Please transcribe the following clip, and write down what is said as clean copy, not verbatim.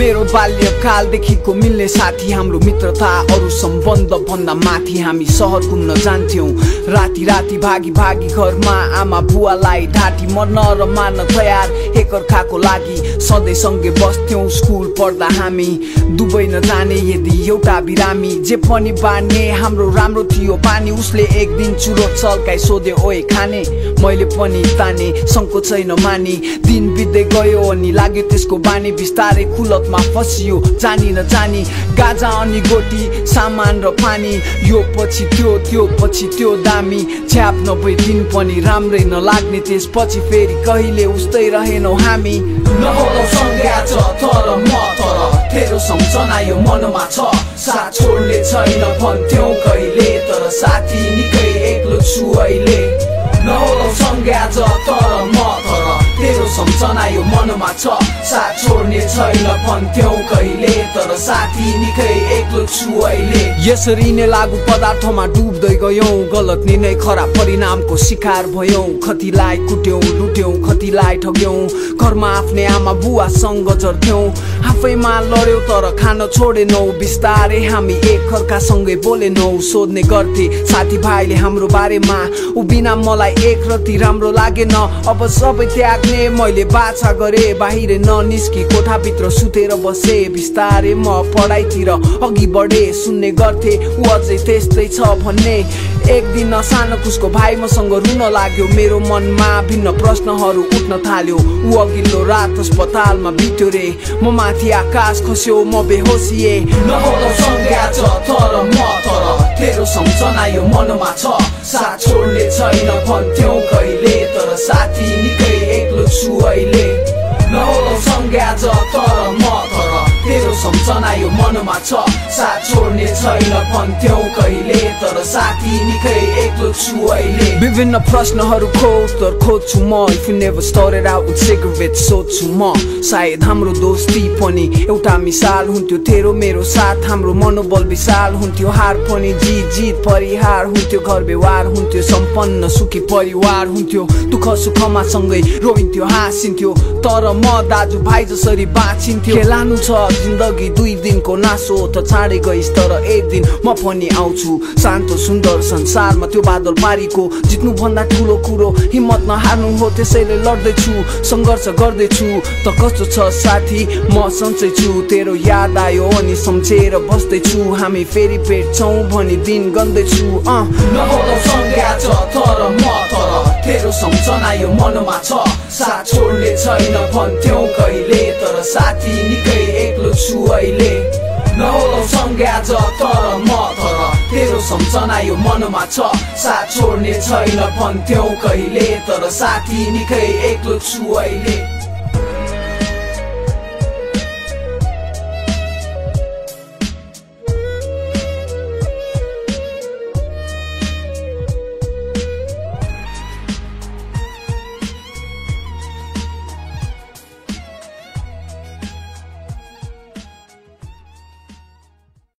मेरो बाल्यकालदेखिको मिल्ने साथी हाम्रो मित्रता अरु सम्बन्ध भन्दा माथि हामी सहर घुम्न जान्थ्यौं राति राति भागी भागी घरमा आमा बुवालाई ढाटी मर्न र मार्न तयार एकअर्काको लागि सधैँ सँगै बस्थ्यौं स्कुल पढ्दा हामी दुबई नजाने यदि एउटा बिरामी जे पनि बाँड्ने हाम्रो राम्रो थियो पानी उसले एक दिन चुरो चल्काई सोधे ओए खाने मैले पनि ताने संकोचै नमानी दिन बित्दै गयो अनि लाग्यो त्यसको बानी बिस्तारै कुलतमा फसियो जानी नजानी गाजा अनि गोटी सामान र पानी यो पछि त्यो पछि त्यो दामी छ्याप नभई दिन पनि राम्रै नलाग्ने त्यसपछि फेरि कहिले उस्तै रहेनौ हामी नहोला सँगै आज तर म तर तेरो सम्झना यो मनमा छ साथ छोड्ने छैन भन्थ्यौ कहिले तर साथी निकै एक्लो छु अहिले नहोला सँगै आज तर म तर तेरो सम्झना यो मनमा छ साथ छोड्ने छैन भन्थ्यौ कहिले तर साथी निकै एक्लो छु अहिले यसरी नै लागु पदार्थमा डुब्दै गयौं गलत निर्णय खराब परिणामको शिकार भयौं कतिलाई कुट्यौं लुट्यौं कतिलाई ठग्यौं घरमा आफ्नै आमा बुवासँग जर्थ्यौं आफैमा लड्यौं तर खान छोडेनौ बिस्तारै हामी एकअर्कासँगै बोलेनौ सोध्ने गर्थे साथीभाइले हाम्रो बारेमा उ बिना मलाई एक रति राम्रो लागेन अब सबै त्याग्ने मैले बाछा गरे बाहिर ननिस्की कोठाभित्र सुतेर बसे बिस्तारै म पढाइतिर अघि बढे सुन्ने गर्थे उ अझै त्यस्तै छ भन्ने एक दिन सानो कुसको भाइ मसँग रुन लाग्यो मेरो मनमा भिन्न प्रश्नहरू उठ्न थाल्यो उ अघिल्लो रात अस्पतालमा बित्यो रे म माथि आकाश खस्यो म बेहोसिए नहोला सँगै आज तर म तर तेरो सम्झना यो मनमा छ साथ छोड्ने छैन भन्थ्यौ कहिले तर साथी निकै एक्लो छु अहिले नहोला सँगै आज तर म तर तेरो सम्झना यो मनमा छ साथ छोड्ने छैन भन्थ्यौ कहिले तर साथी निकै एक्लो छु अहिले विभिन्न प्रश्नहरूको उत्तर खोज्छु म if you never started out with cigarettes सोध्छु म सायद हाम्रो दोस्ती पनि एउटा मिसाल हुन्थ्यो तेरो मेरो साथ हाम्रो मनोबल विशाल हुन्थ्यो हार पनि जित परिहार हुन्थ्यो घर व्यवहार हुन्थ्यो सम्पन्न सुखी परिवार हुन्थ्यो दुःख सुखमा सँगै रोइन्थ्यो हाँसिन्थ्यो तर म दाजु भाइ जसरी बाँचिन्थ्यो खेलानु छ जिन्दगी दुई दिनको नासो त चाँडै गइस तर एक दिन म पनि आउँछु शान्त सुन्दर संसारमा त्यो बादल पारीको जित्नु भन्दा ठुलो कुरो हिम्मत नहार्नु हो त्यसैले लड्दैछु संघर्ष गर्दैछु त कस्तो छ साथी म सन्चै छु तेरो याद आयो अनि सम्झेर बस्दैछु हामी फेरि भेट्छौं भनी दिन गन्दैछु नहोला सँगै आज तर म तर तेरो सम्झना यो मनमा छ साथ छोड्ने छैन भन्थ्यौ कहिले तर साथी निकै एक्लो छु अहिले नहोला सँगै आज तर म तर तेरो सम्झना यो मनमा छ साथ छोड्ने छैन भन्थ्यौ कहिले तर साथी निकै एक्लो छु अहिले